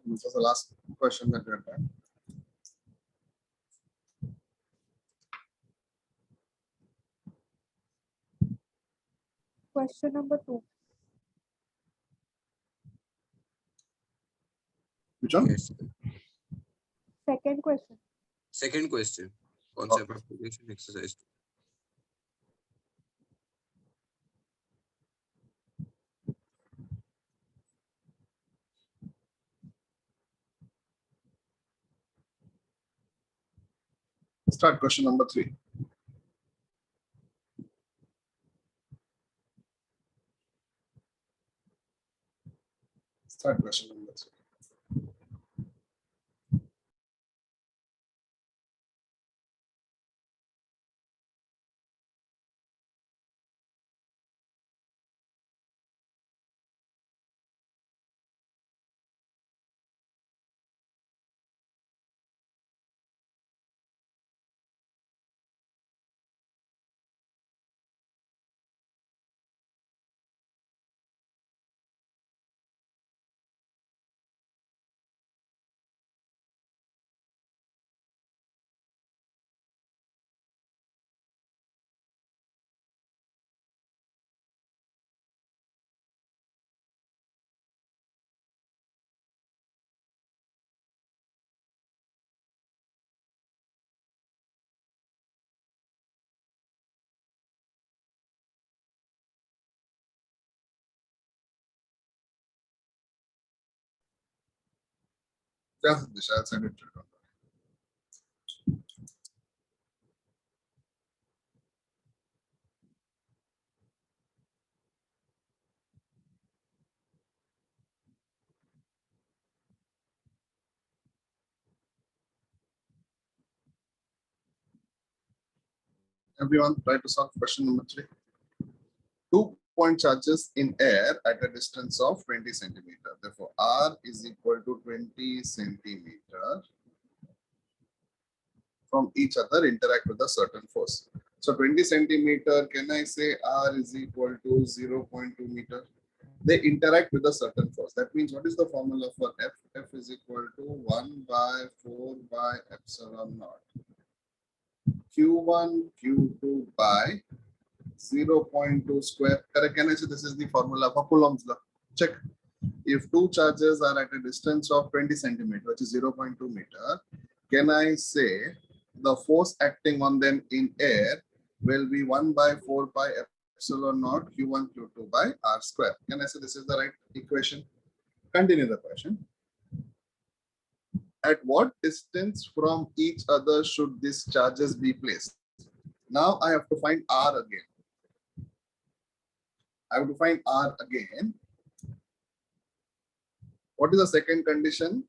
This was the last question that we had done. Question number 2. Which one? Yes. Second question. Second question. Concept application exercise. Start question number 3. Start question number 3. Just this, I'll send it to you. Everyone, try to solve question number 3. 2-point charges in air at a distance of 20 centimeter. Therefore, R is equal to 20 centimeter from each other interact with a certain force. So 20 centimeter, can I say R is equal to 0.2 meter? They interact with a certain force. That means what is the formula for F? F is equal to 1 by 4 by epsilon naught. Q1, Q2 by 0.2 square. Correct? Can I say this is the formula for Coulomb's law? Check. If two charges are at a distance of 20 centimeter, which is 0.2 meter, can I say the force acting on them in air will be 1 by 4 pi epsilon naught Q1, Q2 by R square. Can I say this is the right equation? Continue the question. At what distance from each other should these charges be placed? Now I have to find R again. I have to find R again. What is the second condition?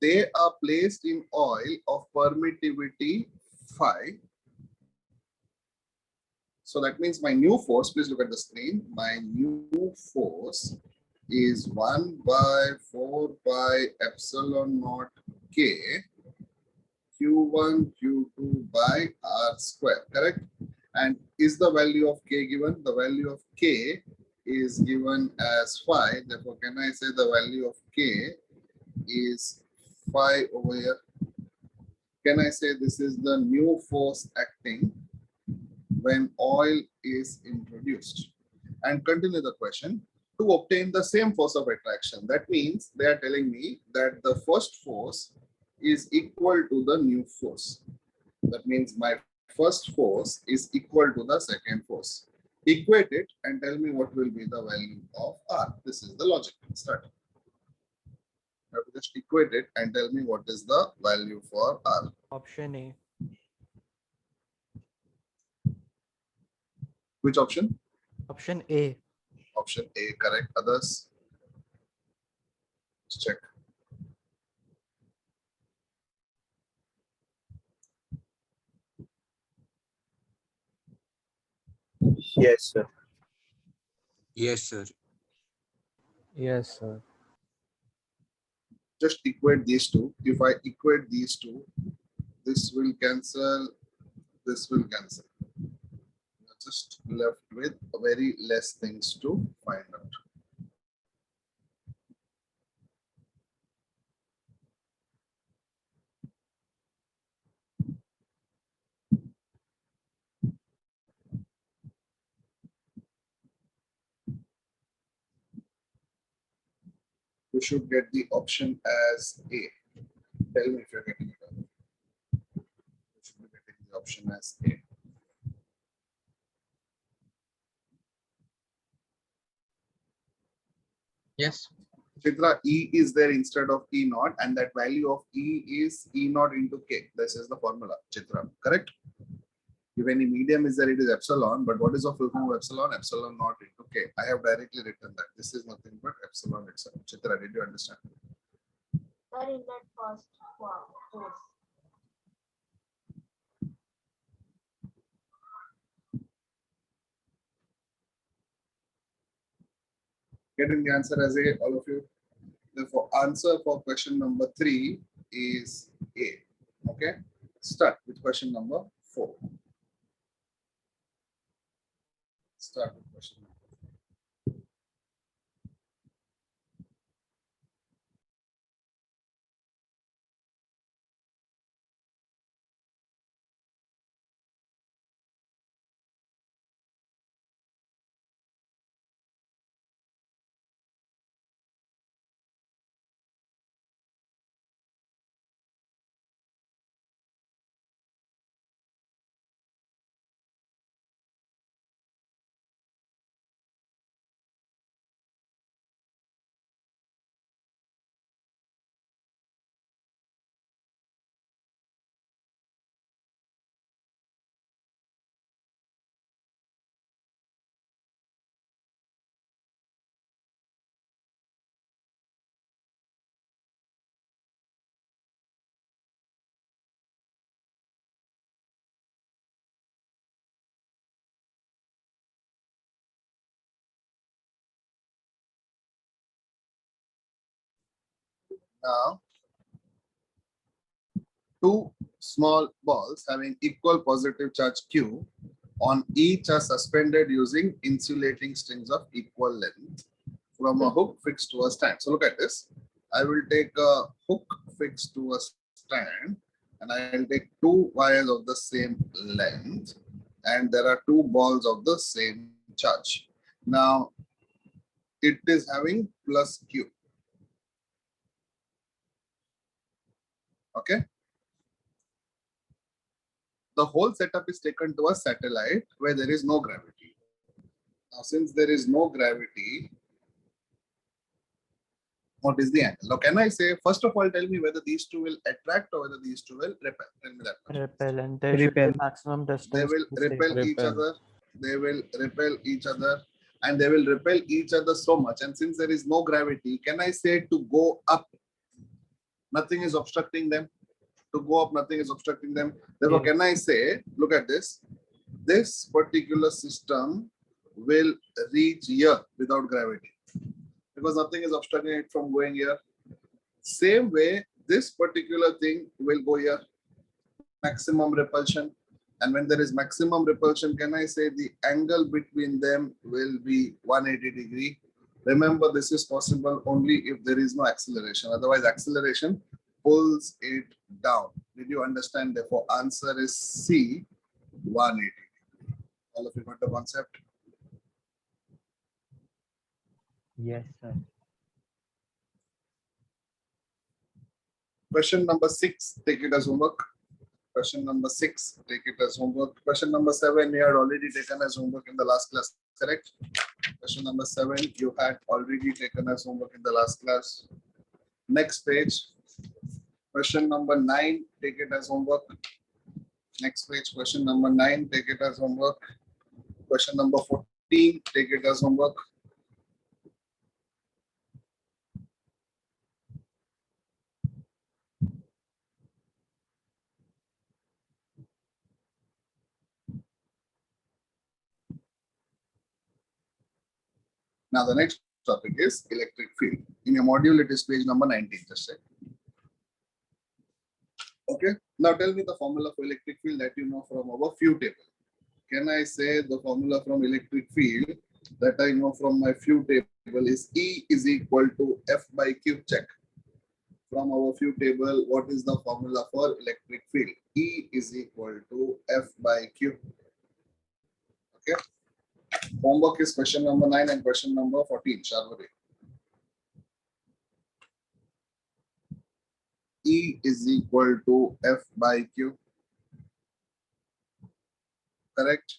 They are placed in oil of permittivity phi. So that means my new force, please look at the screen. My new force is 1 by 4 pi epsilon naught K Q1 Q2 by R square, correct? And is the value of K given? The value of K is given as phi. Therefore, can I say the value of K is phi over here? Can I say this is the new force acting when oil is introduced? And continue the question. To obtain the same force of attraction, that means they are telling me that the first force is equal to the new force. That means my first force is equal to the second force. Equate it and tell me what will be the value of R. This is the logic. Start. You have to just equate it and tell me what is the value for R. Option A. Which option? Option A. Option A, correct. Others? Let's check. Yes, sir. Yes, sir. Yes, sir. Just equate these two. If I equate these two, this will cancel, this will cancel. You're just left with very less things to find out. you should get the option as A. Tell me if you're getting it. You should be getting the option as A. Yes. Chitra, E is there instead of E naught, and that value of E is E naught into K. This is the formula, Chitra, correct? If any medium is there, it is epsilon, but what is the full form of epsilon? Epsilon naught into K. I have directly written that. This is nothing but epsilon itself. Chitra, did you understand? Sir, in that first course. Getting the answer as A, all of you. Therefore, answer for question number 3 is A. Okay. Start with question number 4. Start with question number 4. Now, two small balls having equal positive charge Q on each are suspended using insulating strings of equal length from a hook fixed to a stand. So look at this. I will take a hook fixed to a stand and I will take two wires of the same length and there are two balls of the same charge. Now, it is having plus Q. Okay. The whole setup is taken to a satellite where there is no gravity. Now, since there is no gravity, what is the angle? Now, can I say, first of all, tell me whether these two will attract or whether these two will repel? Tell me that much. Repel, and there should Repel. be maximum distance. They will to say. repel each Repel. other. They will repel each other and they will repel each other so much. And since there is no gravity, can I say to go up? Nothing is obstructing them. To go up, nothing is obstructing them. Therefore, Yeah. can I say, look at this. This particular system will reach here without gravity because nothing is obstructing it from going here. Same way, this particular thing will go here, maximum repulsion. And when there is maximum repulsion, can I say the angle between them will be 180 degree? Remember, this is possible only if there is no acceleration. Otherwise, acceleration pulls it down. Did you understand? Therefore, answer is C, 180. All of you got the concept? Yes, sir. Question number 6, take it as homework. Question number 6, take it as homework. Question number 7, you had already taken as homework in the last class, correct? Question number 7, you had already taken as homework in the last class. Next page. Question number 9, take it as homework. Next page, question number 9, take it as homework. Question number 14, take it as homework. Now the next topic is electric field. In your module, it is page number 19, just check. Okay. Now tell me the formula for electric field that you know from our few table. Can I say the formula from electric field that I know from my few table is E is equal to F by Q? Check. From our few table, what is the formula for electric field? E is equal to F by Q. Okay. Homework is question number 9 and question number 14. Sharvari. E is equal to F by Q. Correct?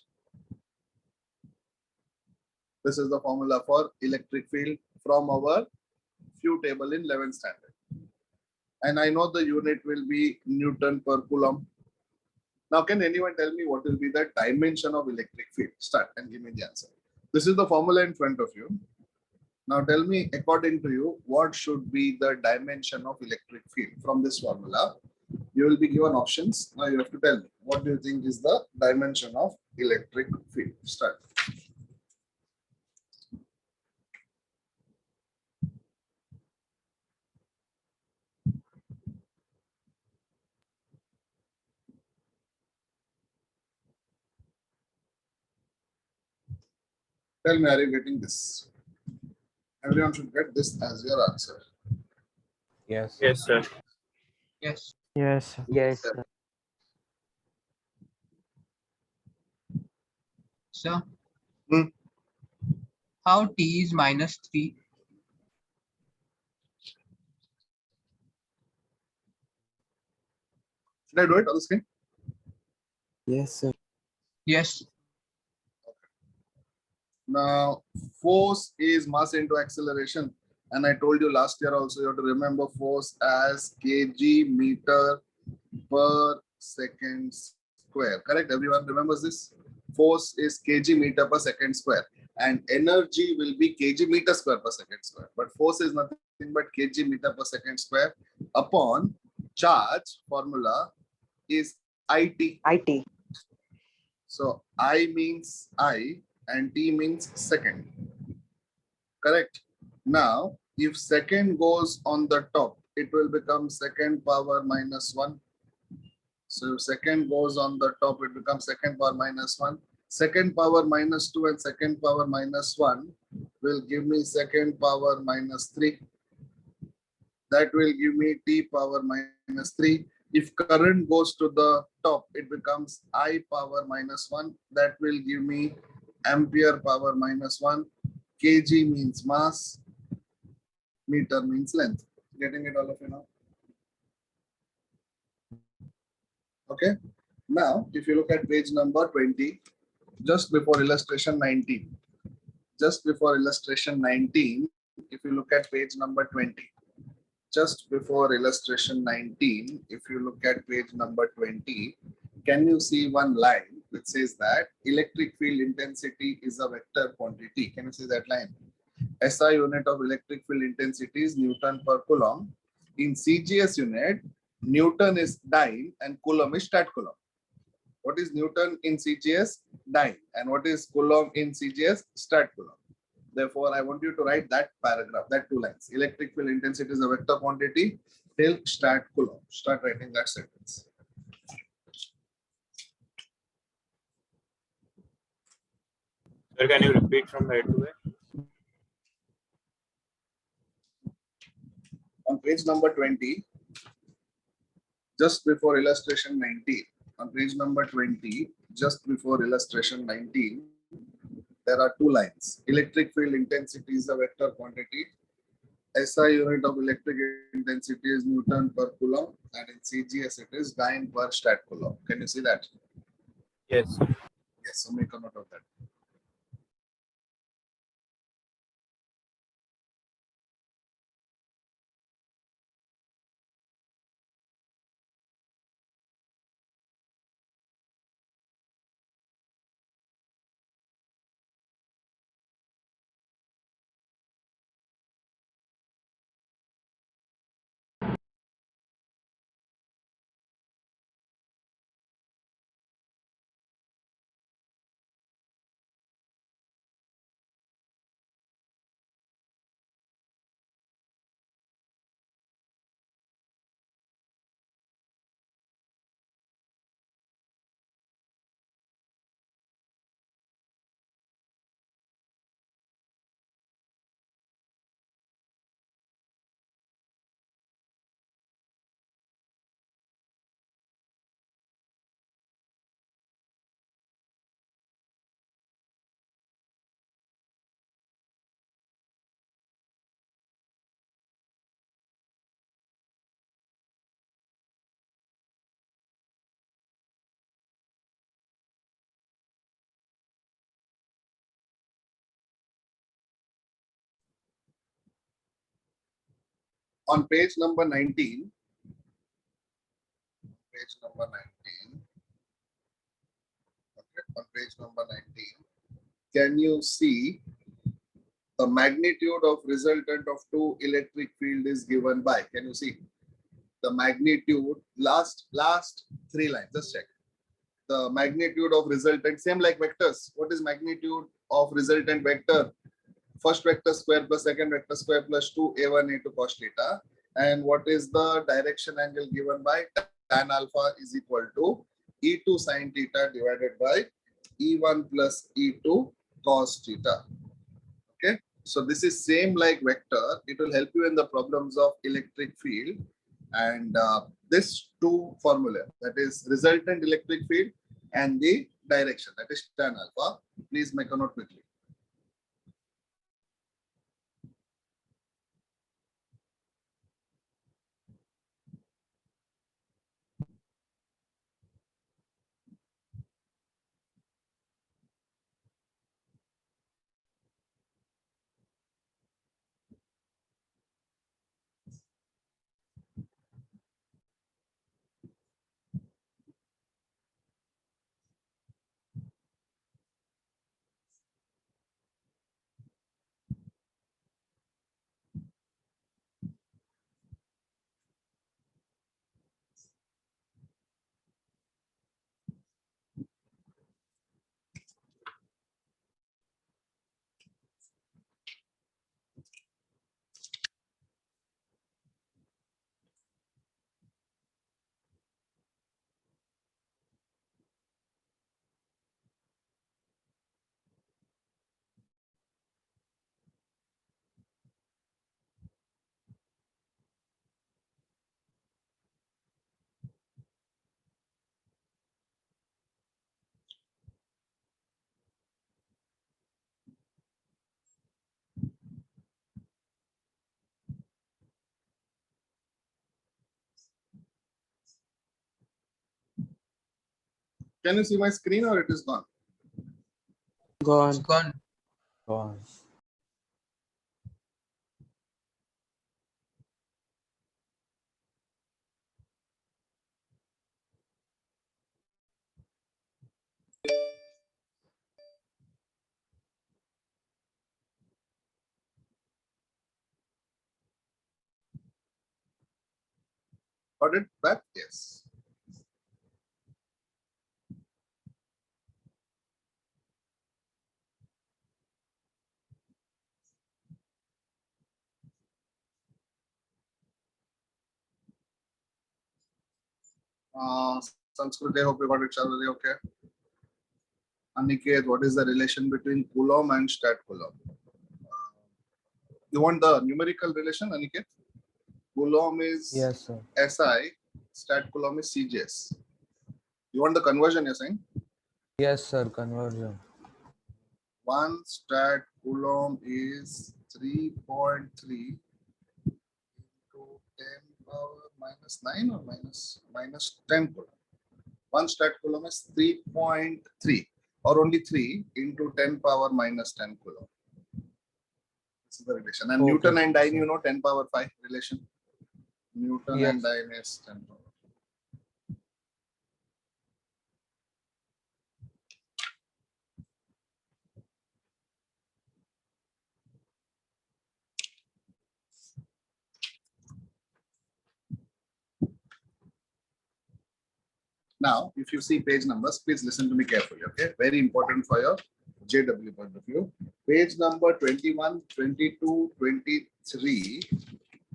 This is the formula for electric field from our few table in 11th standard. And I know the unit will be Newton per Coulomb. Now, can anyone tell me what will be the dimension of electric field? Start and give me the answer. This is the formula in front of you. Now tell me, according to you, what should be the dimension of electric field from this formula? You will be given options. Now you have to tell me, what do you think is the dimension of electric field? Start. Tell me, are you getting this? Everyone should get this as your answer. Yes. Yes, sir. Yes. Yes, sir. Yes, sir. Sir. Hmm. How T is -3? Should I do it on the screen? Yes, sir. Yes. Now, force is mass into acceleration. And I told you last year also, you have to remember force as kg meter per second square. Correct? Everyone remembers this? Force is kg meter per second square. And energy will be kg meter square per second square. But force is nothing but kg meter per second square upon charge formula is IT. IT. So I means I and T means second. Correct? Now, if second goes on the top, it will become second power minus 1. So if second goes on the top, it becomes second power minus 1. Second power minus 2 and second power minus 1 will give me second power minus 3. That will give me T power minus 3. If current goes to the top, it becomes I power minus 1. That will give me ampere power minus 1. Kg means mass. Meter means length. Getting it, all of you now? Okay. Now, if you look at page number 20, just before illustration 19, just before illustration 19, if you look at page number 20, just before illustration 19, if you look at page number 20, can you see one line which says that electric field intensity is a vector quantity? Can you see that line? SI unit of electric field intensity is Newton per Coulomb. In CGS unit, Newton is dyne and Coulomb is stat Coulomb. What is Newton in CGS? Dyne. And what is Coulomb in CGS? Stat Coulomb. Therefore, I want you to write that paragraph, that 2 lines. Electric field intensity is a vector quantity till stat Coulomb. Start writing that sentence. Sir, can you repeat from where to where? On page number 20, just before illustration 19, on page number 20, just before illustration 19, there are 2 lines. Electric field intensity is a vector quantity. SI unit of electric intensity is Newton per Coulomb, and in CGS it is dyne per stat Coulomb. Can you see that? Yes. Yes, so make a note of that. on page number 19, okay, on page number 19, can you see the magnitude of resultant of two electric field is given by? Can you see the magnitude? Last three lines, just check. The magnitude of resultant, same like vectors. What is magnitude of resultant vector? First vector square plus second vector square plus 2a1 a2 cos theta. And what is the direction angle given by? Tan alpha is equal to E2 sin theta divided by E1 plus E2 cos theta. Okay, so this is same like vector. It will help you in the problems of electric field. And this two formula, that is resultant electric field and the direction, that is tan alpha. Please make a note quickly. Can you see my screen or it is gone? It's Gone. gone. Gone. Got it back? Yes. Sanskrit, I hope you got it, Charlie. Okay. Aniket, what is the relation between Coulomb and stat Coulomb? You want the numerical relation, Aniket? Coulomb is Yes, sir. SI, stat Coulomb is CJS. You want the conversion, you're saying? Yes, sir. Conversion. 1 stat Coulomb is 3.3 into 10 power minus 9 or minus 10 Coulomb. 1 stat Coulomb is 3.3 or only 3 into 10 power minus 10 Coulomb. This is the relation. And Okay, Newton and dyne, sir. you know, 10 power 5 relation. Newton Yes. and dyne is 10 power. Now, if you see page numbers, please listen to me carefully, okay? Very important for your JW point of view. Page number 21, 22, 23,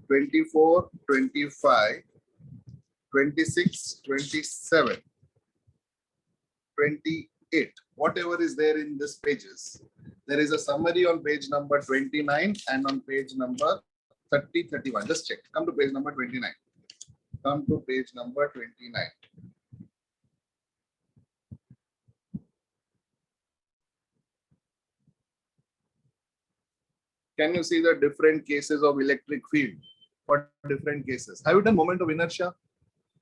24, 25, 26, 27, 28, whatever is there in this pages. There is a summary on page number 29 and on page number 30, 31. Just check. Come to page number 29. Come to page number 29. Can you see the different cases of electric field for different cases? Have you done moment of inertia?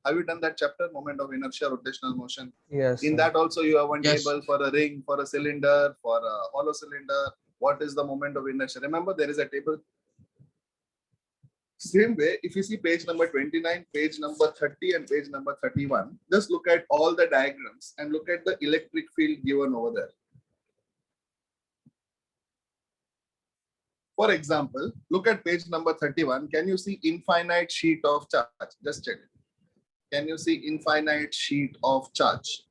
Have you done that chapter, moment of inertia, rotational motion? Yes, In sir. that also you have one Yes. table for a ring, for a cylinder, for a hollow cylinder. What is the moment of inertia? Remember, there is a table. Same way, if you see page number 29, page number 30, and page number 31, just look at all the diagrams and look at the electric field given over there. For example, look at page number 31. Can you see infinite sheet of charge? Just check it. Can you see infinite sheet of charge?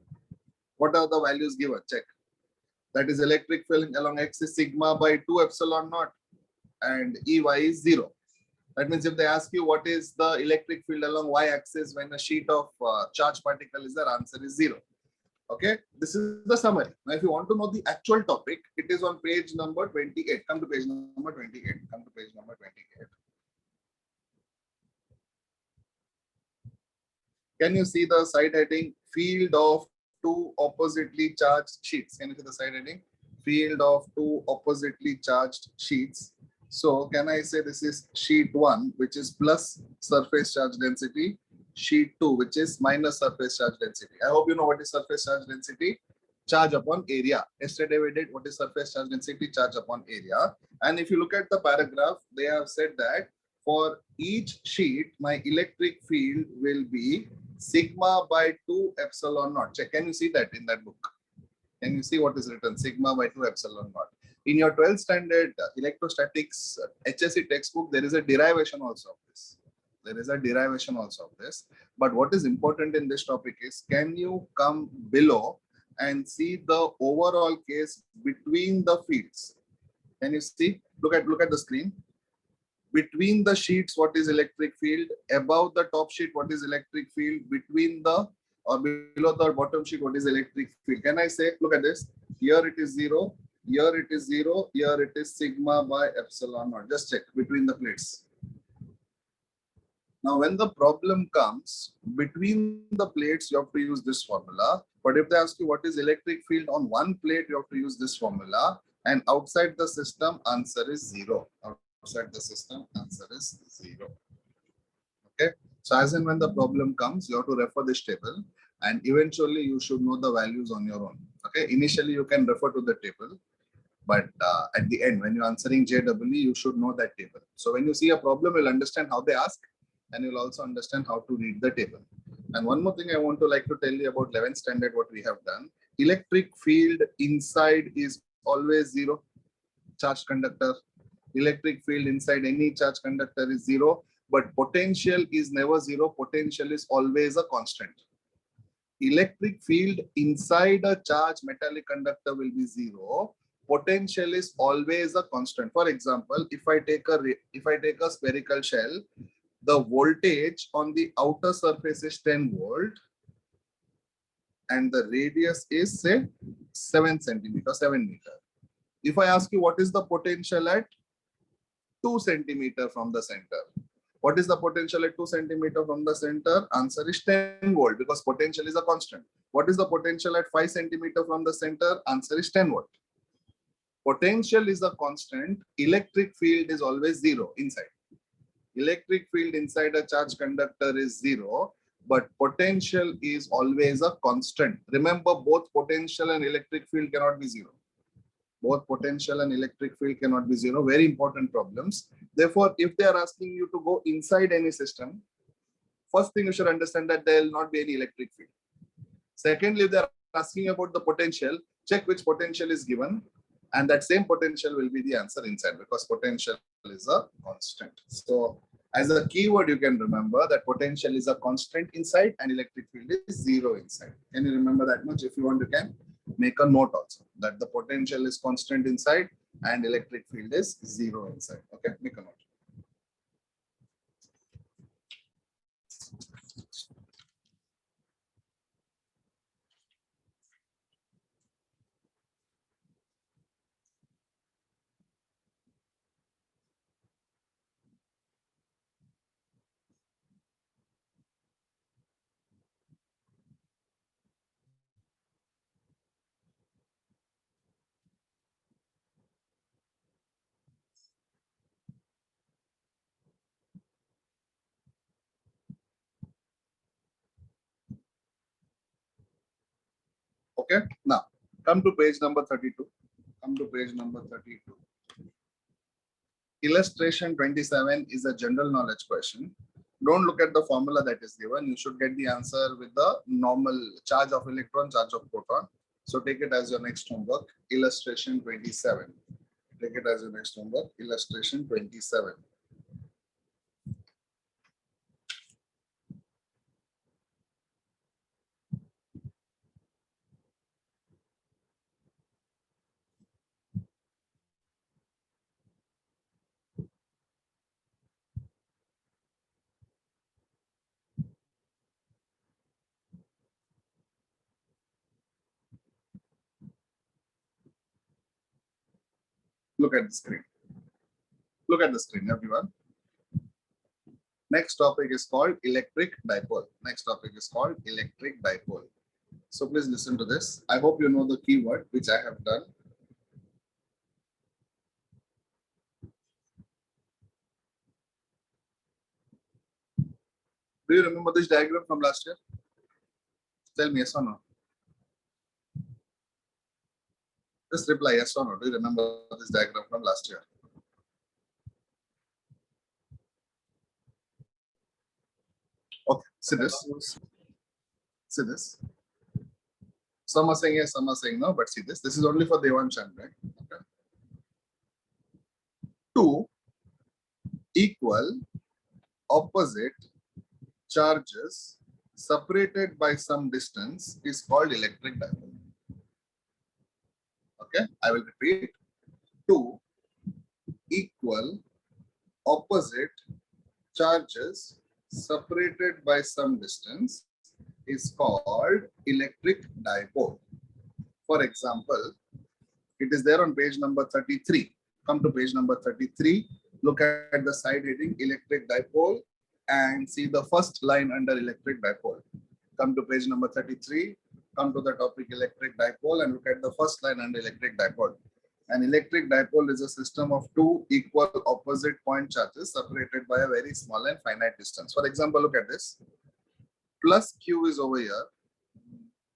What are the values given? Check. That is electric field along x is sigma by 2 epsilon naught and Ey is 0. That means if they ask you what is the electric field along y-axis when a sheet of charge particle is there, answer is 0. Okay, this is the summary. Now, if you want to know the actual topic, it is on page number 28. Come to page number 28. Come to page number 28. Can you see the side heading? Field of two oppositely charged sheets. Can you see the side heading? Field of two oppositely charged sheets. So can I say this is sheet 1, which is plus surface charge density, sheet 2, which is minus surface charge density. I hope you know what is surface charge density. Charge upon area. Yesterday we did what is surface charge density, charge upon area. And if you look at the paragraph, they have said that for each sheet, my electric field will be sigma by 2 epsilon naught. Check. Can you see that in that book? Can you see what is written? Sigma by 2 epsilon naught. In your 12th standard electrostatics HSC textbook, there is a derivation also of this. There is a derivation also of this. But what is important in this topic is, can you come below and see the overall case between the fields? Can you see? Look at the screen. Between the sheets, what is electric field? Above the top sheet, what is electric field? Between the or below the bottom sheet, what is electric field? Can I say, look at this. Here it is 0. Here it is 0. Here it is sigma by epsilon naught. Just check between the plates. Now, when the problem comes between the plates, you have to use this formula. But if they ask you what is electric field on one plate, you have to use this formula. And outside the system, answer is 0. Outside the system, answer is 0. Okay. So as and when the problem comes, you have to refer this table. And eventually, you should know the values on your own. Okay. Initially, you can refer to the table. But at the end, when you're answering JEE, you should know that table. So when you see a problem, you'll understand how they ask. And you'll also understand how to read the table. And one more thing I want to like to tell you about 11th standard, what we have done. Electric field inside is always 0. Charged conductor. Electric field inside any charged conductor is 0. But potential is never 0. Potential is always a constant. Electric field inside a charged metallic conductor will be 0. Potential is always a constant. For example, if I take a spherical shell, the voltage on the outer surface is 10 volt and the radius is say 7 centimeter, 7 meter. If I ask you what is the potential at 2 centimeter from the center, what is the potential at 2 centimeter from the center? Answer is 10 volt because potential is a constant. What is the potential at 5 centimeter from the center? Answer is 10 volt. Potential is a constant. Electric field is always 0 inside. Electric field inside a charged conductor is 0, but potential is always a constant. Remember, both potential and electric field cannot be 0. Both potential and electric field cannot be 0. Very important problems. Therefore, if they are asking you to go inside any system, first thing you should understand that there will not be any electric field. Secondly, if they are asking about the potential, check which potential is given. And that same potential will be the answer inside because potential is a constant. So as a keyword, you can remember that potential is a constant inside and electric field is 0 inside. Can you remember that much? If you want, you can make a note also that the potential is constant inside and electric field is 0 inside. Okay, make a note. Okay, now come to page number 32. Come to page number 32. illustration 27 is a general knowledge question. Don't look at the formula that is given. You should get the answer with the normal charge of electron, charge of proton. So take it as your next homework, illustration 27. Take it as your next homework, illustration 27. Look at the screen. Look at the screen, everyone. Next topic is called electric dipole. Next topic is called electric dipole. So please listen to this. I hope you know the keyword which I have done. Do you remember this diagram from last year? Tell me yes or no. Just reply yes or no. Do you remember this diagram from last year? Okay, see this. See this. Some are saying yes, some are saying no, but see this. This is only for Devan Chand, right? Okay. Two equal opposite charges separated by some distance is called electric dipole. Okay, I will repeat. Two equal opposite charges separated by some distance is called electric dipole. For example, it is there on page number 33. Come to page number 33. Look at the side heading electric dipole and see the first line under electric dipole. Come to page number 33. Come to the topic electric dipole and look at the first line under electric dipole. An electric dipole is a system of two equal opposite point charges separated by a very small and finite distance. For example, look at this. Plus Q is over here,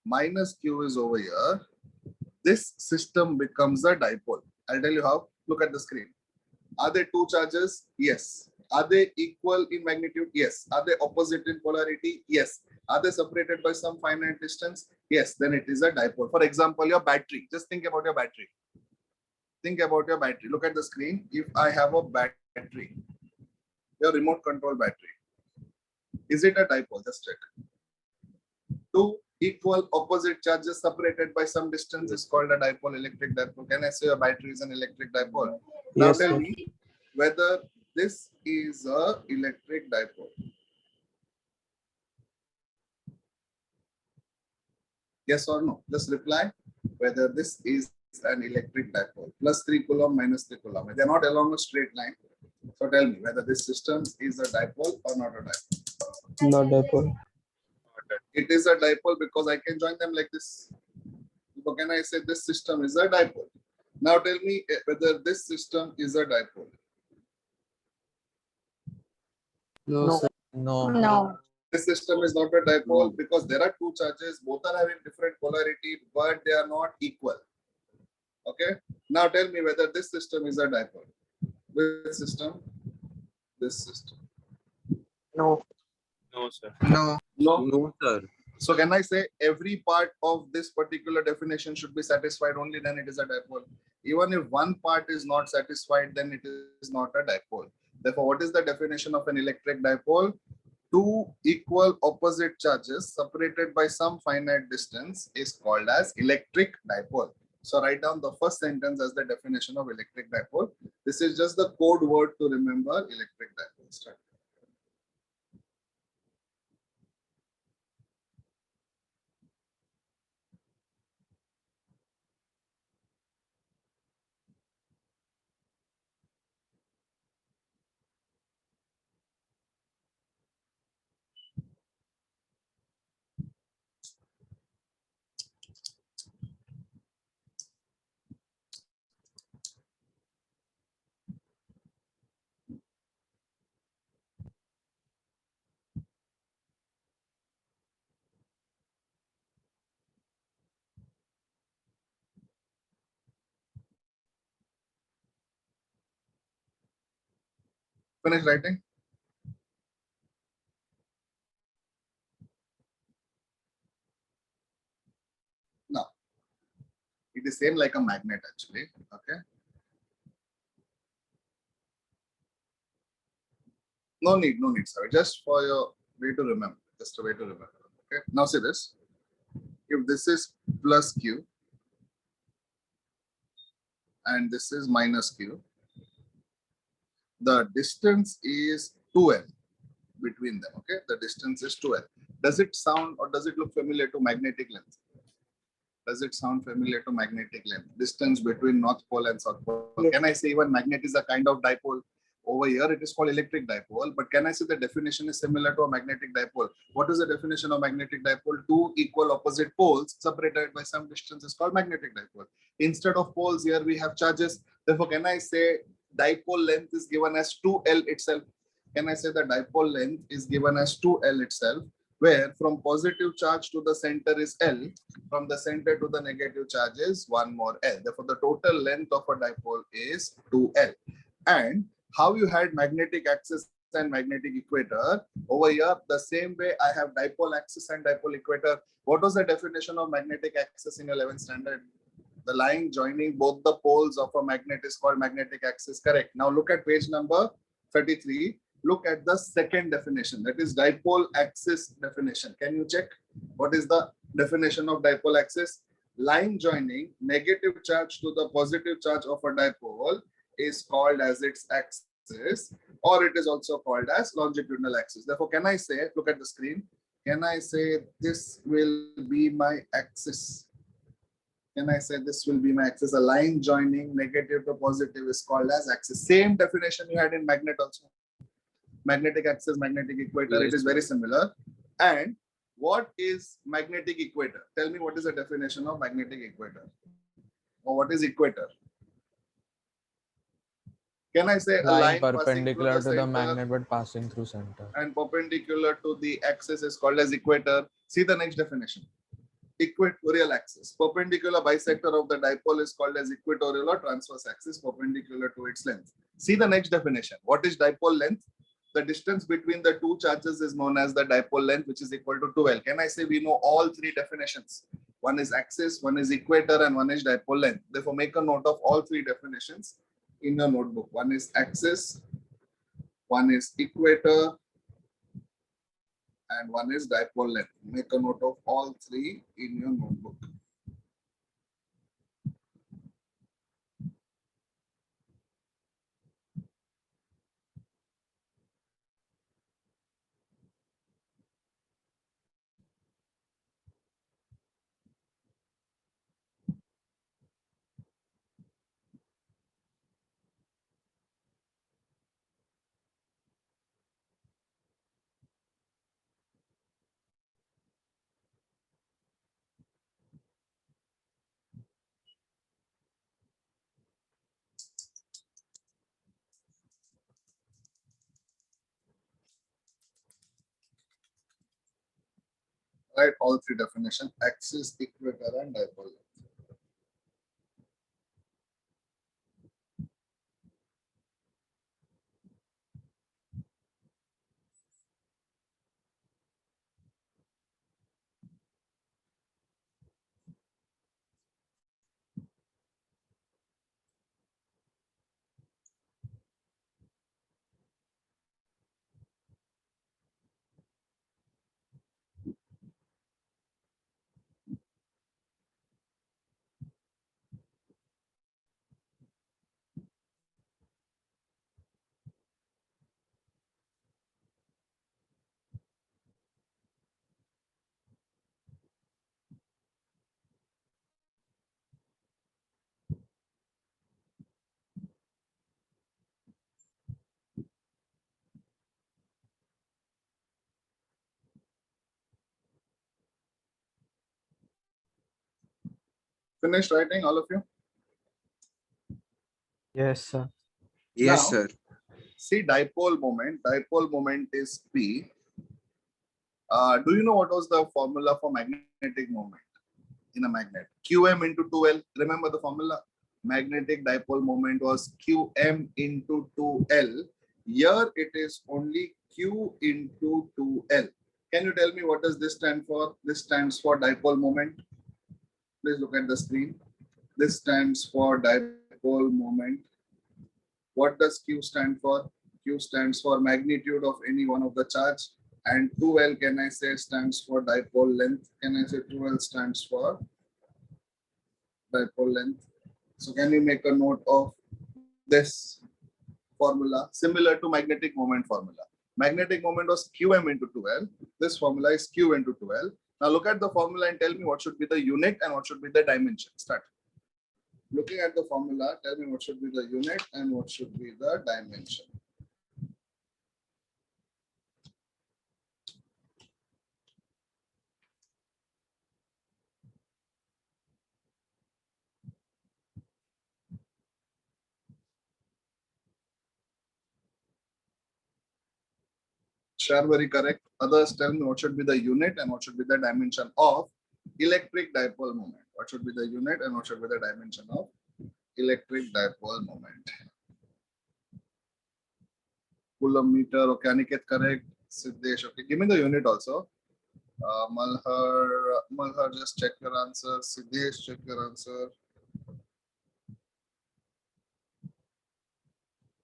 minus Q is over here. This system becomes a dipole. I'll tell you how. Look at the screen. Are there two charges? Yes. Are they equal in magnitude? Yes. Are they opposite in polarity? Yes. Are they separated by some finite distance? Yes. Then it is a dipole. For example, your battery. Just think about your battery. Think about your battery. Look at the screen. If I have a battery, your remote control battery, is it a dipole? Just check. Two equal opposite charges separated by some distance is called a dipole, electric dipole. Can I say a battery is an electric dipole? Now Yes, tell sir. me whether this is a electric dipole. Yes or no? Just reply whether this is an electric dipole. Plus 3 coulomb, minus 3 coulomb. They are not along a straight line. So tell me whether this system is a dipole or not a dipole. Not dipole. It is a dipole because I can join them like this. So can I say this system is a dipole? Now tell me whether this system is a dipole. No, No. sir. No. No. This system is not a dipole because there are two charges, both are having different polarity, but they are not equal. Okay. Now tell me whether this system is a dipole. Which system? This system. No, sir. No. No. No, sir. So can I say every part of this particular definition should be satisfied, only then it is a dipole. Even if one part is not satisfied, then it is not a dipole. Therefore, what is the definition of an electric dipole? Two equal opposite charges separated by some finite distance is called as electric dipole. So write down the first sentence as the definition of electric dipole. This is just the code word to remember electric dipole. Start. Finish writing. Now, it is same like a magnet actually. Okay. No need, sorry. Just for your way to remember. Just a way to remember. Okay. Now see this. If this is plus Q and this is minus Q, the distance is 2L between them. Okay. The distance is 2L. Does it sound or does it look familiar to magnetic length? Does it sound familiar to magnetic length? Distance between North Pole and South Pole. Yes. Can I say even magnet is a kind of dipole? Over here, it is called electric dipole. But can I say the definition is similar to a magnetic dipole? What is the definition of magnetic dipole? Two equal opposite poles separated by some distance is called magnetic dipole. Instead of poles, here we have charges. Therefore, can I say dipole length is given as 2L itself? Can I say the dipole length is given as 2L itself? Where from positive charge to the center is L, from the center to the negative charge is 1 more L. Therefore, the total length of a dipole is 2L. And how you had magnetic axis and magnetic equator, over here, the same way I have dipole axis and dipole equator. What was the definition of magnetic axis in 11th standard? The line joining both the poles of a magnet is called magnetic axis, correct? Now look at page number 33. Look at the second definition, that is dipole axis definition. Can you check what is the definition of dipole axis? Line joining negative charge to the positive charge of a dipole is called as its axis, or it is also called as longitudinal axis. Therefore, can I say, look at the screen, can I say this will be my axis? Can I say this will be my axis? A line joining negative to positive is called as axis. Same definition you had in magnet also. Magnetic axis, magnetic equator, it is very similar. And what is magnetic equator? Tell me what is the definition of magnetic equator? Or what is equator? Can I say a line perpendicular to the magnet but passing through center? And perpendicular to the axis is called as equator. See the next definition. Equatorial axis. Perpendicular bisector of the dipole is called as equatorial or transverse axis perpendicular to its length. See the next definition. What is dipole length? The distance between the two charges is known as the dipole length, which is equal to 2L. Can I say we know all three definitions? One is axis, one is equator, and one is dipole length. Therefore, make a note of all three definitions in your notebook. One is axis, one is equator, and one is dipole length. Make a note of all three in your notebook. Right, all three definitions, axis, equator, and dipole length. Finished writing, all of you? Yes, sir. Yes, Now, sir. see dipole moment. Dipole moment is P. Do you know what was the formula for magnetic moment in a magnet? Qm into 2L. Remember the formula? Magnetic dipole moment was Qm into 2L. Here it is only Q into 2L. Can you tell me what does this stand for? This stands for dipole moment. Please look at the screen. This stands for dipole moment. What does Q stand for? Q stands for magnitude of any one of the charge. And 2L, can I say, stands for dipole length? Can I say 2L stands for dipole length? So can you make a note of this formula, similar to magnetic moment formula? Magnetic moment was Qm into 2L. This formula is Q into 2L. Now look at the formula and tell me what should be the unit and what should be the dimension. Start. Looking at the formula, tell me what should be the unit and what should be the dimension. Share very correct. Others tell me what should be the unit and what should be the dimension of electric dipole moment. What should be the unit and what should be the dimension of electric dipole moment? Coulomb meter. Okay, Aniket, correct. Siddesh, okay. Give me the unit also. Malhar, just check your answer. Siddesh, check your answer.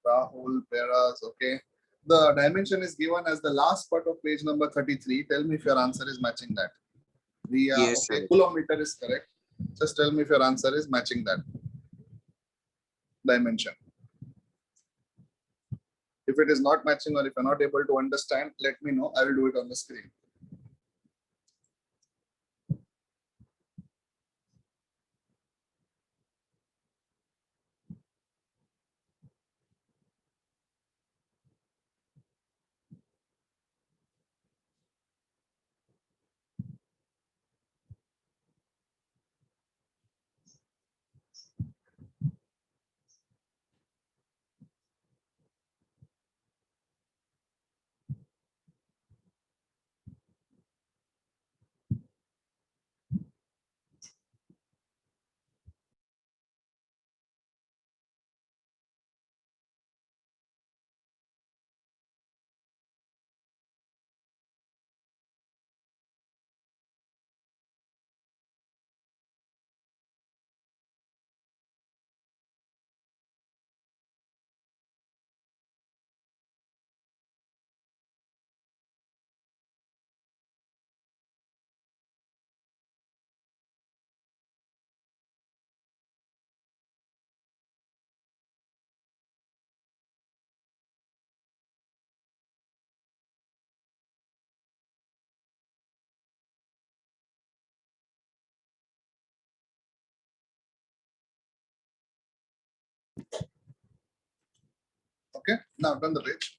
Rahul, Peras, okay. The dimension is given as the last part of page number 33. Tell me if your answer is matching that. Yes, Okay, sir. Coulomb meter is correct. Just tell me if your answer is matching that dimension. If it is not matching or if you're not able to understand, let me know. I will do it on the screen. Okay, now turn the page.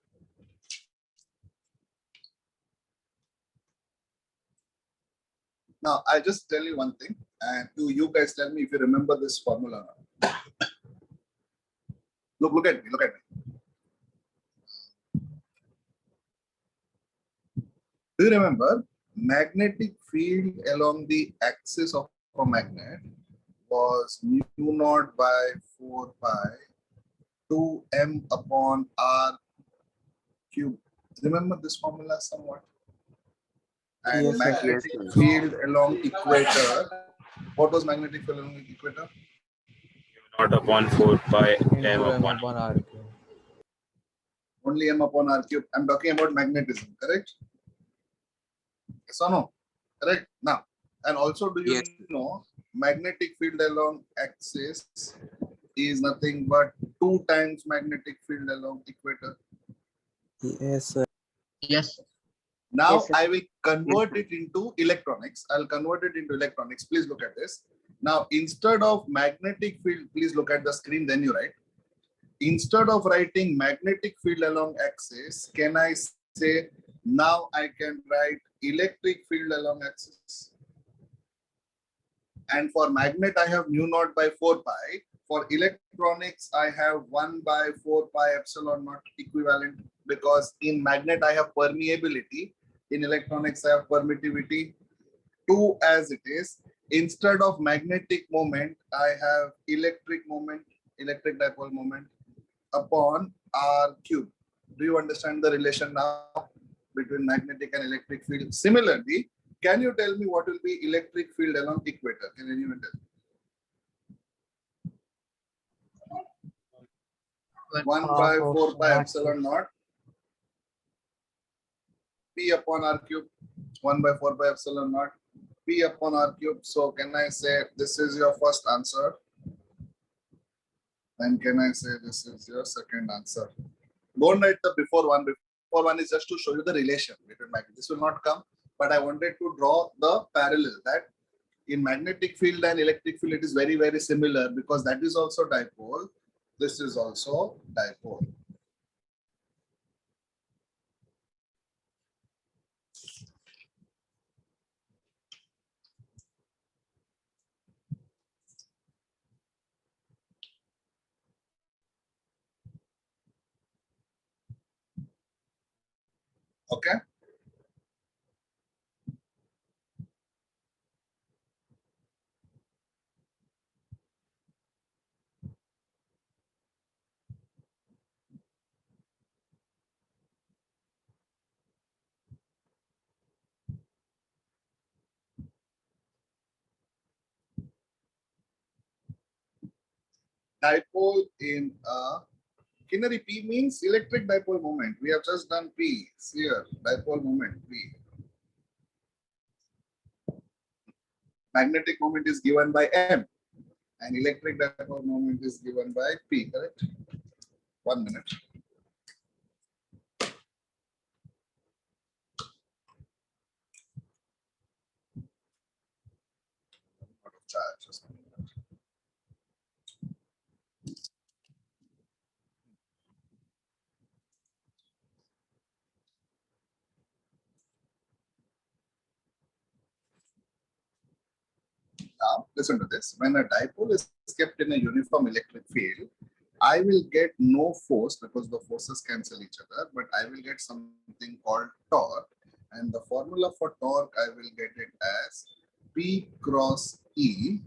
Now I just tell you one thing, and you guys tell me if you remember this formula. Look at me, look at me. Do you remember magnetic field along the axis of a magnet was mu naught by 4 pi 2m upon r cube? Remember this formula somewhat? And Yes, sir. magnetic Yes, sir. field along equator. What was magnetic field along the equator? Not upon 4 pi Into m M upon upon R cube. Only m upon r cube. I'm talking about magnetism, correct? Yes or no? Correct. Now, and also, do you Yes. know magnetic field along axis is nothing but 2 times magnetic field along equator? Yes, sir. Yes. Now Yes, sir. I will convert it into electronics. I'll convert it into electronics. Please look at this. Now, instead of magnetic field, please look at the screen, then you write. Instead of writing magnetic field along axis, can I say now I can write electric field along axis? And for magnet, I have mu naught by 4 pi. For electronics, I have 1 by 4 pi epsilon naught equivalent, because in magnet, I have permeability. In electronics, I have permittivity. 2 as it is. Instead of magnetic moment, I have electric moment, electric dipole moment upon r cube. Do you understand the relation now between magnetic and electric field? Similarly, can you tell me what will be electric field along equator? Can anyone tell? 1 by 4 pi epsilon naught P upon R cube, 1 by 4 pi epsilon naught P upon R cube. So can I say this is your first answer? And can I say this is your second answer? Don't write the before one. Before one is just to show you the relation between magnetic. This will not come, but I wanted to draw the parallel that in magnetic field and electric field, it is very, very similar because that is also dipole. This is also dipole. Okay. Dipole in Kinary P means electric dipole moment. We have just done P here, dipole moment P. Magnetic moment is given by M and electric dipole moment is given by P, correct? 1 minute. Out of charge. Just 1 minute. Now, listen to this. When a dipole is kept in a uniform electric field, I will get no force because the forces cancel each other, but I will get something called torque. And the formula for torque, I will get it as P cross E,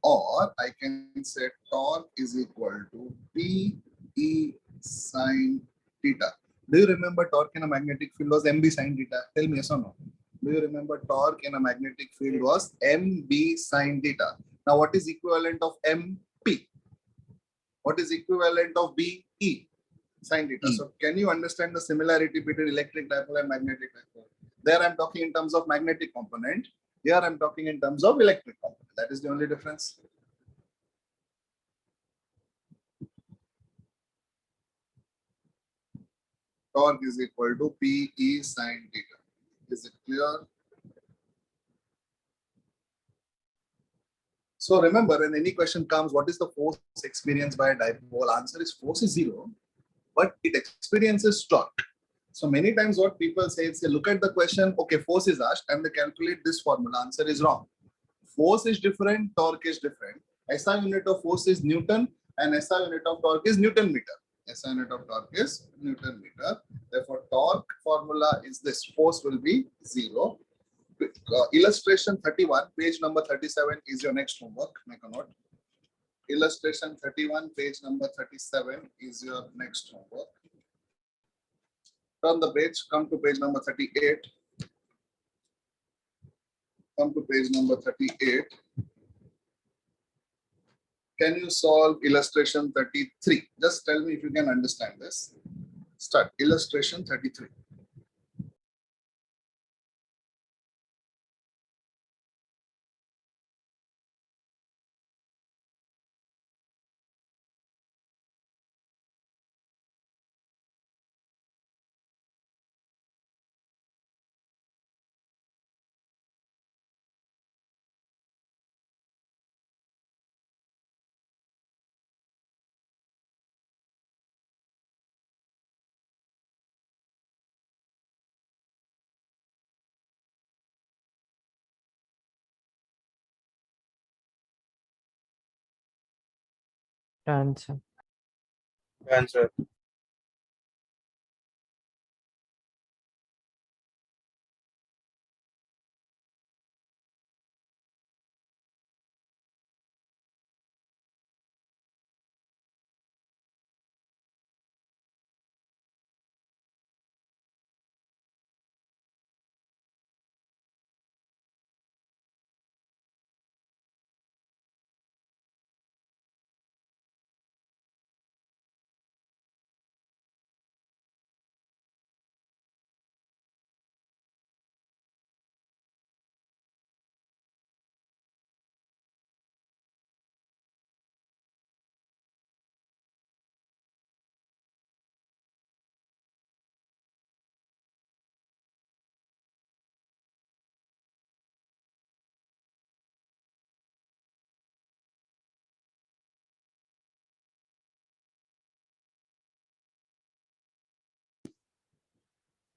or I can say torque is equal to P E sine theta. Do you remember torque in a magnetic field was MB sine theta? Tell me yes or no. Do you remember torque in a magnetic field was MB sine theta? Now, what is equivalent of MP? What is equivalent of BE? Sine theta. So, can you understand the similarity between electric dipole and magnetic dipole? There, I'm talking in terms of magnetic component. Here, I'm talking in terms of electric component. That is the only difference. Torque is equal to PE sine theta. Is it clear? So remember, when any question comes, what is the force experienced by a dipole? Answer is force is 0, but it experiences torque. So many times what people say is, look at the question, okay, force is asked and they calculate this formula. Answer is wrong. Force is different, torque is different. SI unit of force is Newton and SI unit of torque is Newton meter. SI unit of torque is Newton meter. Therefore, torque formula is this. Force will be 0. Illustration 31, page number 37 is your next homework. Make a note. Illustration 31, page number 37 is your next homework. Turn the page, come to page number 38. Come to page number 38. Can you solve illustration 33? Just tell me if you can understand this. Start illustration 33. Answer. Answer.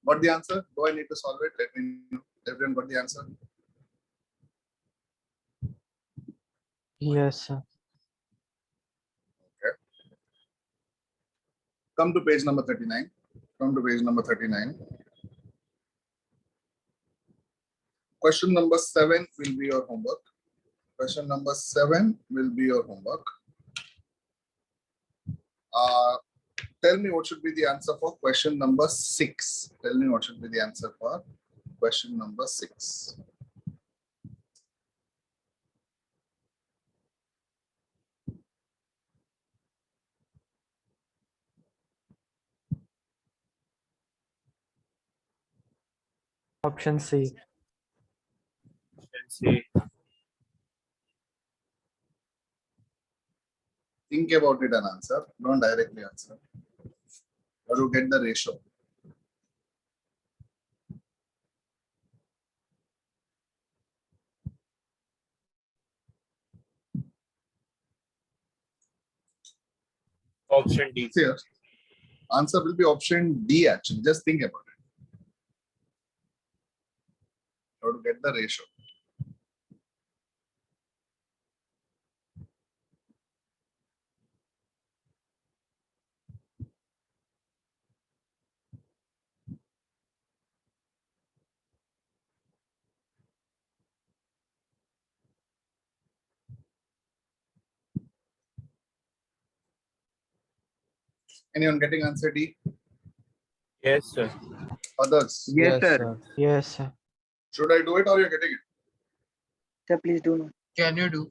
Got the answer? Do I need to solve it? Let me know. Everyone got the answer? Yes, sir. Okay. Come to page number 39. Come to page number 39. Question number 7 will be your homework. Question number 7 will be your homework. Tell me what should be the answer for question number 6. Tell me what should be the answer for question number 6. Option C. Let's see. Think about it and answer. Don't directly answer. Or you get the ratio. Option D. Here, answer will be option D actually. Just think about it. How to get the ratio. Anyone getting answer D? Yes, sir. Others? Yes, sir. Sir. Yes, sir. Should I do it or you're getting it? Sir, please do not. Can you do?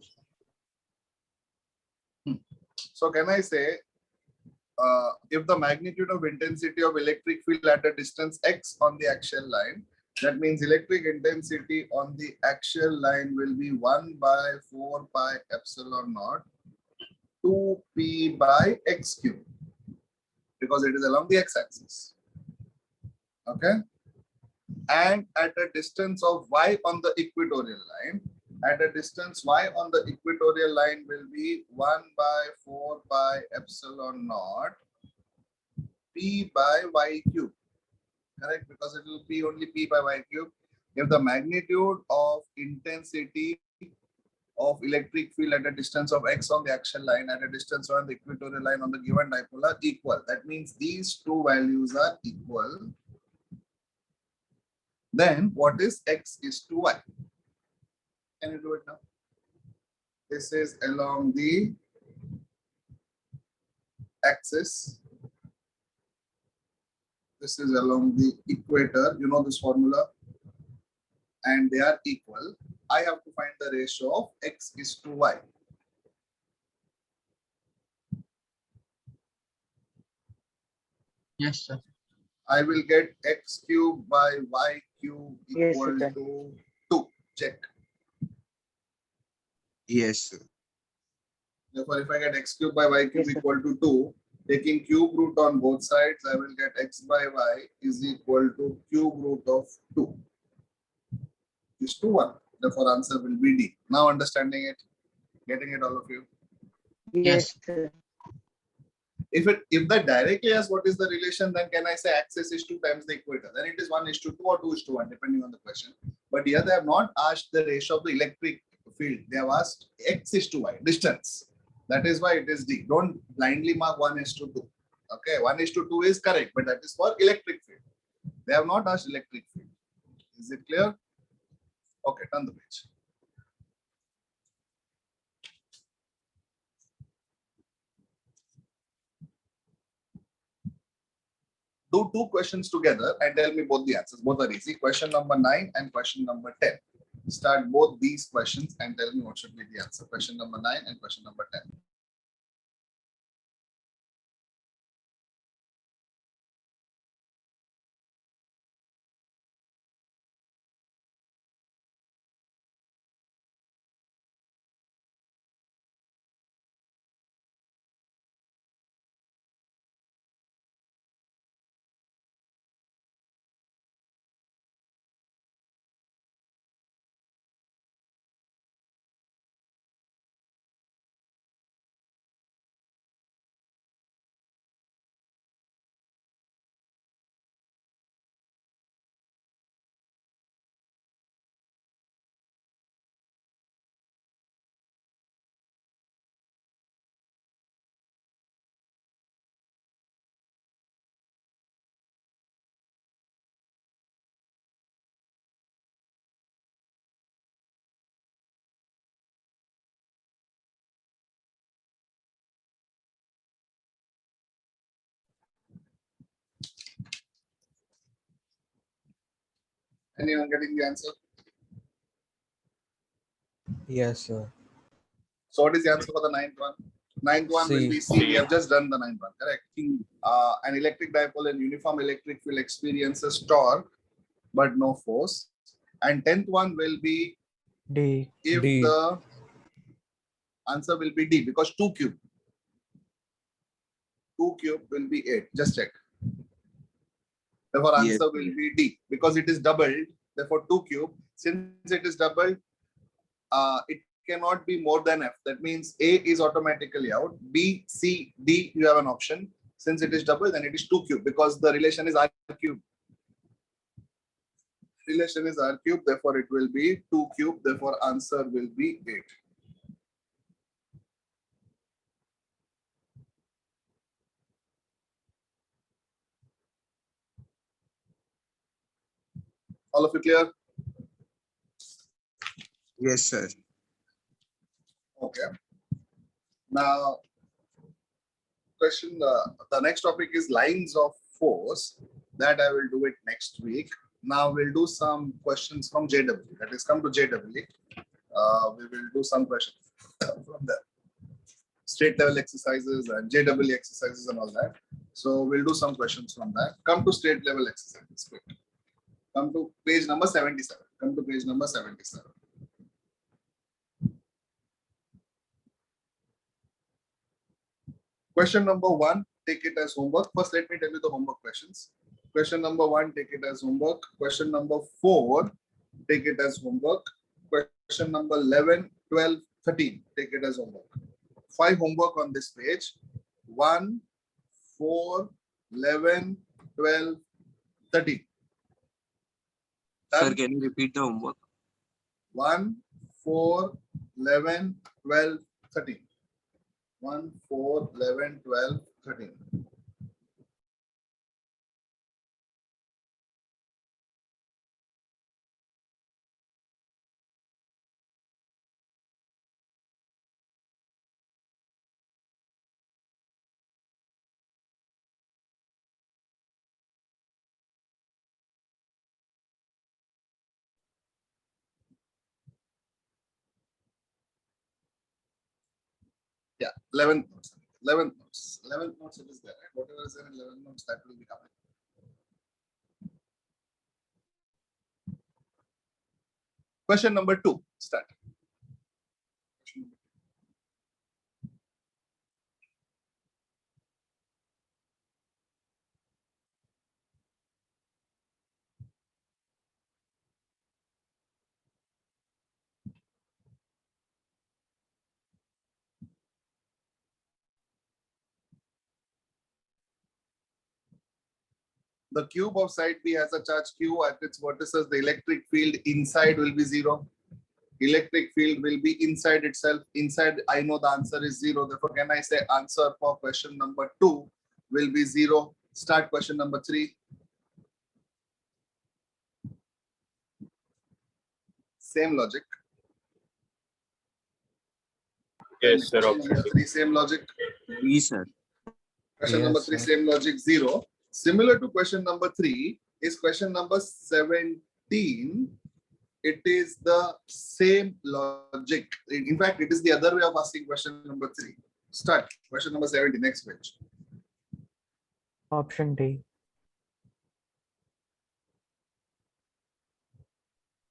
So can I say, if the magnitude of intensity of electric field at a distance x on the axial line, that means electric intensity on the axial line will be 1 by 4 pi epsilon naught 2p by x cube, because it is along the x-axis. Okay. And at a distance of y on the equatorial line, at a distance y on the equatorial line will be 1 by 4 pi epsilon naught p by y cube. Correct? Because it will be only p by y cube. If the magnitude of intensity of electric field at a distance of x on the axial line, at a distance on the equatorial line on the given dipole are equal, that means these two values are equal, then what is x is to y? Can you do it now? This is along the axis. This is along the equator. You know this formula. And they are equal. I have to find the ratio of x is to y. Yes, sir. I will get x cube by y cube Yes, equal sir. to 2. Check. Yes, sir. Therefore, if I get x cube by y cube Yes, sir. equal to 2, taking cube root on both sides, I will get x by y is equal to cube root of 2 is to 1. Therefore, answer will be D. Now understanding it, getting it all of you. Yes, sir. If that directly asks what is the relation, then can I say axis is 2 times the equator? Then it is 1:2 or 2:1, depending on the question. But here they have not asked the ratio of the electric field. They have asked x is to y, distance. That is why it is D. Don't blindly mark 1:2. Okay, 1:2 is correct, but that is for electric field. They have not asked electric field. Is it clear? Okay, turn the page. Do 2 questions together and tell me both the answers. Both are easy. Question number 9 and question number 10. Start both these questions and tell me what should be the answer. Question number 9 and question number 10. Anyone getting the answer? Yes, sir. So what is the answer for the ninth one? Ninth one will be C. We have just done the ninth one, correct? An electric dipole and uniform electric field experiences torque, but no force. And 10th one will be D. if D. the answer will be D, because 2 cube. 2 cube will be 8. Just check. Therefore, Yes. answer will be D, because it is doubled. Therefore, 2 cube. Since it is doubled, it cannot be more than F. That means A is automatically out. B, C, D, you have an option. Since it is double, then it is 2 cube, because the relation is R cube. Relation is R cube, therefore it will be 2 cube. Therefore, answer will be 8. All of you clear? Yes, sir. Okay. Now, question. The next topic is lines of force. That I will do it next week. Now we'll do some questions from JW. That is, come to JW. We will do some questions from the state level exercises and JW exercises and all that. So we'll do some questions from that. Come to state level exercises. Quick. Come to page number 77. Come to page number 77. Question number 1, take it as homework. First, let me tell you the homework questions. Question number 1, take it as homework. Question number 4, take it as homework. Question number 11, 12, 13, take it as homework. 5 homework on this page. 1, 4, 11, 12, 13. Sir, Done? can you repeat the homework? 1, 4, 11, 12, 13. 1, 4, 11, 12, 13. Yeah, 11 notes. 11 notes. 11 notes it is there. Right? Whatever is there in 11 notes, that will be coming. Question number 2. Start. The cube of side B has a charge Q at its vertices. The electric field inside will be 0. Electric field will be inside itself. Inside, I know the answer is 0. Therefore, can I say answer for question number 2 will be 0? Start question number 3. Same logic. Yes, sir. Question Option number 3, same logic. B, sir. Question number 3, same logic, 0. Similar to question number 3 is question number 17. It is the same logic. In fact, it is the other way of asking question number 3. Start. Question number 70, next page. Option D.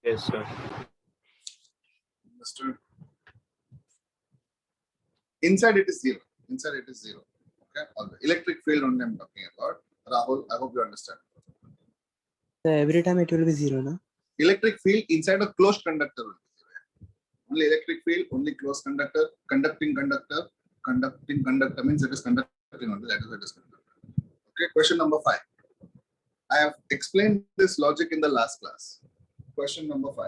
Yes, sir. Understood. Inside it is 0. Inside it is 0. Okay. Always. Electric field only I'm talking about. Rahul, I hope you understand. So every time it will be 0, no? Electric field inside a closed conductor will be 0. Only electric field, only closed conductor, conducting conductor. Conducting conductor means it is conducting only. That is what it is conductor. Okay. Question number 5. I have explained this logic in the last class. Question number 5.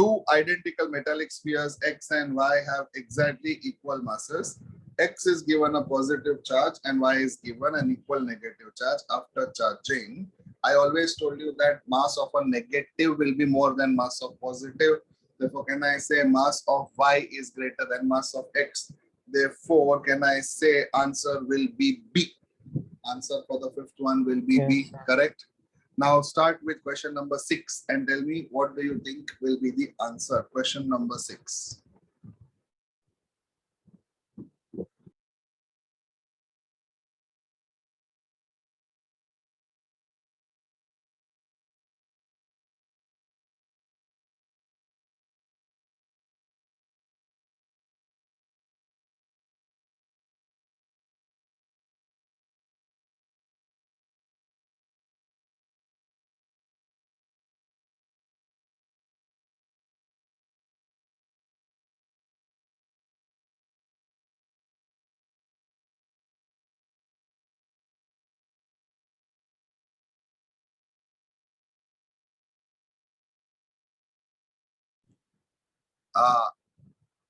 two identical metallic spheres X and Y have exactly equal masses. X is given a positive charge and Y is given an equal negative charge. After charging, I always told you that mass of a negative will be more than mass of positive. Therefore, can I say mass of Y is greater than mass of X? Therefore, can I say answer will be B? Answer for the fifth one will be B, Yes. correct? Now start with question number 6 and tell me what do you think will be the answer? Question number 6.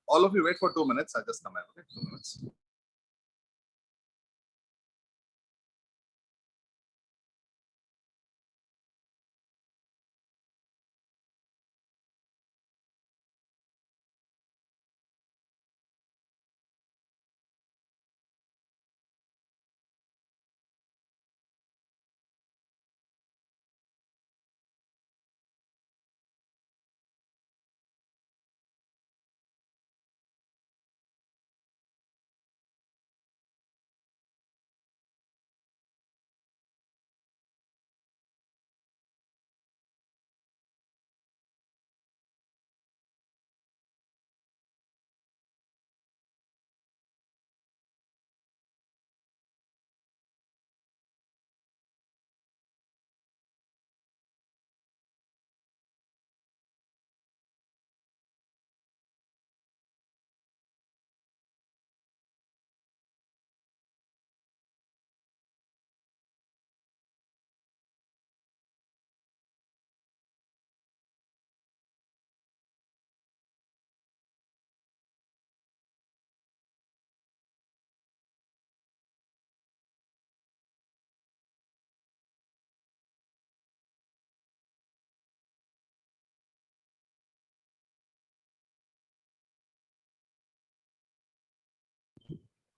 All of you wait for 2 minutes. I just come out. Okay, 2 minutes.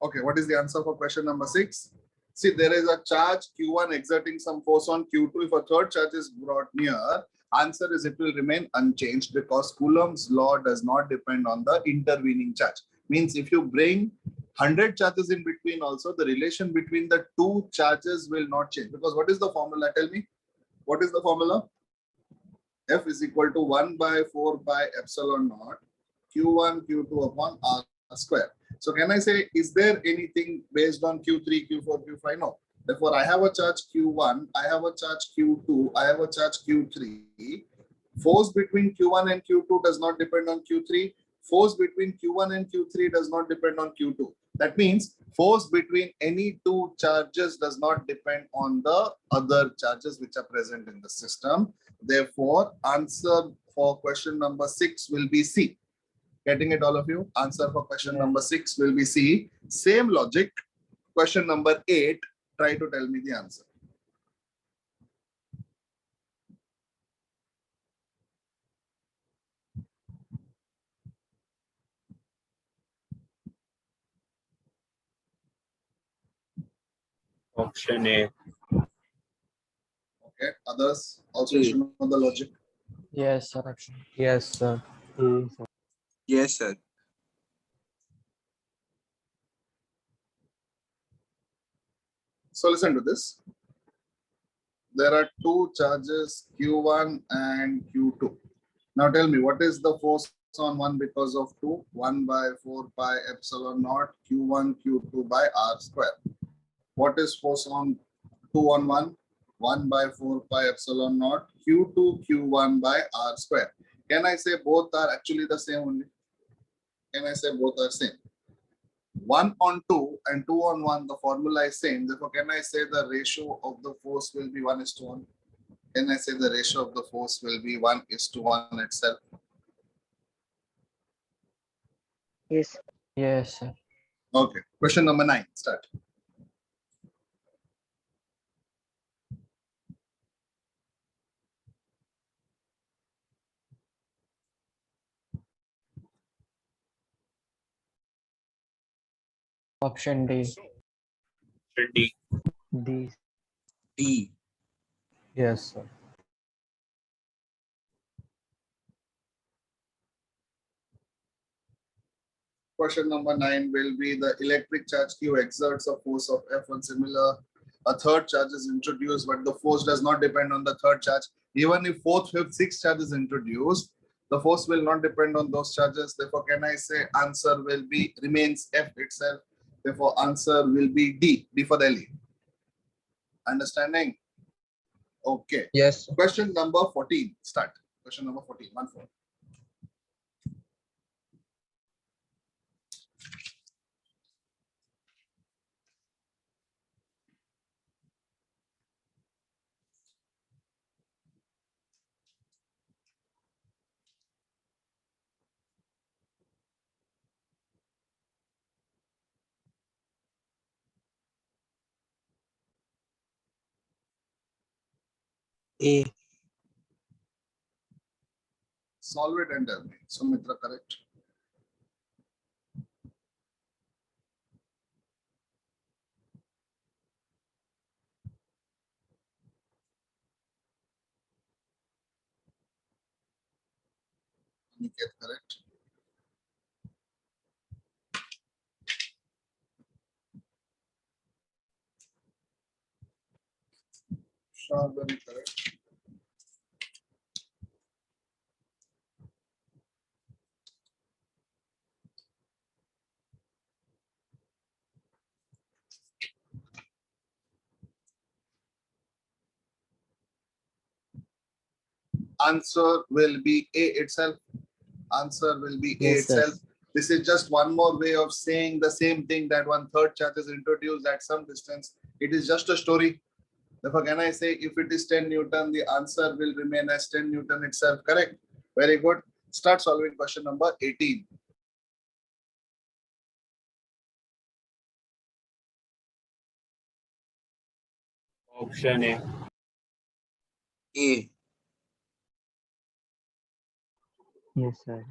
Okay, what is the answer for question number 6? See, there is a charge Q1 exerting some force on Q2. If a third charge is brought near, answer is it will remain unchanged because Coulomb's law does not depend on the intervening charge. Means if you bring 100 charges in between also, the relation between the two charges will not change. Because what is the formula? Tell me. What is the formula? F is equal to 1 by 4 by epsilon naught Q1 Q2 upon R square. So can I say, is there anything based on Q3, Q4, Q5? No. Therefore, I have a charge Q1, I have a charge Q2, I have a charge Q3. Force between Q1 and Q2 does not depend on Q3. Force between Q1 and Q3 does not depend on Q2. That means force between any two charges does not depend on the other charges which are present in the system. Therefore, answer for question number 6 will be C. Getting it, all of you? Answer for question number 6 will be C. Same logic. Question number 8. Try to tell me the answer. Option A. Okay. Others also should know the logic. Yes, sir. Yes, sir. Yes, sir. So listen to this. There are two charges Q1 and Q2. Now tell me, what is the force on 1 because of 2? 1 by 4 pi epsilon naught Q1 Q2 by R square. What is force on 2 on 1? 1 by 4 pi epsilon naught Q2 Q1 by R square. Can I say both are actually the same only? Can I say both are same? 1 on 2 and 2 on 1, the formula is same. Therefore, can I say the ratio of the force will be 1:1? Can I say the ratio of the force will be 1:1 itself? Yes. Yes, sir. Okay. Question number 9. Start. Option D. D. D. D. Yes, sir. Question number 9 will be the electric charge Q exerts a force of F on similar. A third charge is introduced, but the force does not depend on the third charge. Even if fourth, fifth, sixth charge is introduced, the force will not depend on those charges. Therefore, can I say answer will be remains F itself? Therefore, answer will be D. D for Delhi. Understanding? Okay. Yes. Question number 14. Start. Question number 14. 1-4. A. Solve it and tell me. Sumitra, correct? Aniket, correct? Sharbani, correct? Answer will be A itself. Answer will be A Yes, sir. itself. This is just one more way of saying the same thing, that one third charge is introduced at some distance. It is just a story. Therefore, can I say if it is 10 Newton, the answer will remain as 10 Newton itself, correct? Very good. Start solving question number 18. Option A. A. Yes, sir.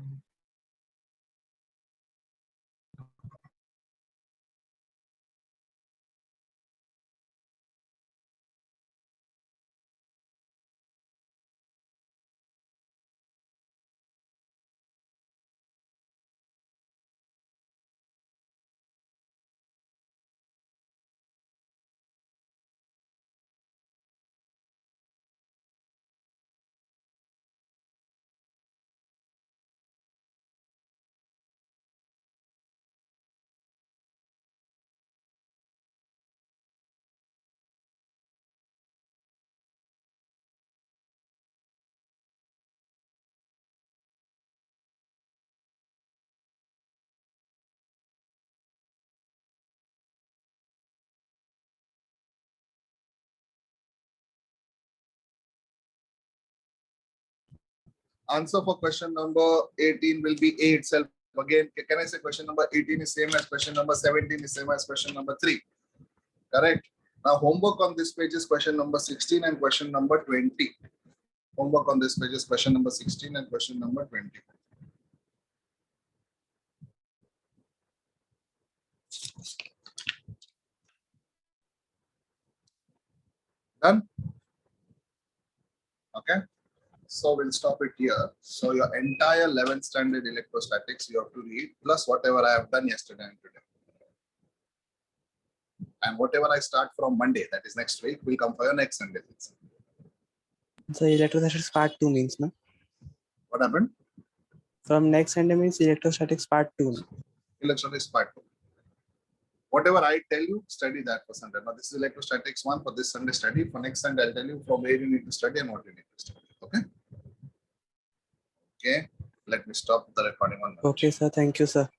Answer for question number 18 will be A itself. Again, can I say question number 18 is same as question number 17 is same as question number 3? Correct. Now, homework on this page is question number 16 and question number 20. Homework on this page is question number 16 and question number 20. Done? Okay. So we'll stop it here. So your entire 11th standard electrostatics you have to read, plus whatever I have done yesterday and today. And whatever I start from Monday, that is next week, will come for your next Sunday. So electrostatics part 2 means, no? What happened? From next Sunday means electrostatics part 2. No? Electrostatics part 2. Whatever I tell you, study that for Sunday. Now this is electrostatics 1 for this Sunday study. For next Sunday, I'll tell you from where you need to study and what you need to study. Okay? Okay. Let me stop the recording on. Okay, sir. Thank you, sir.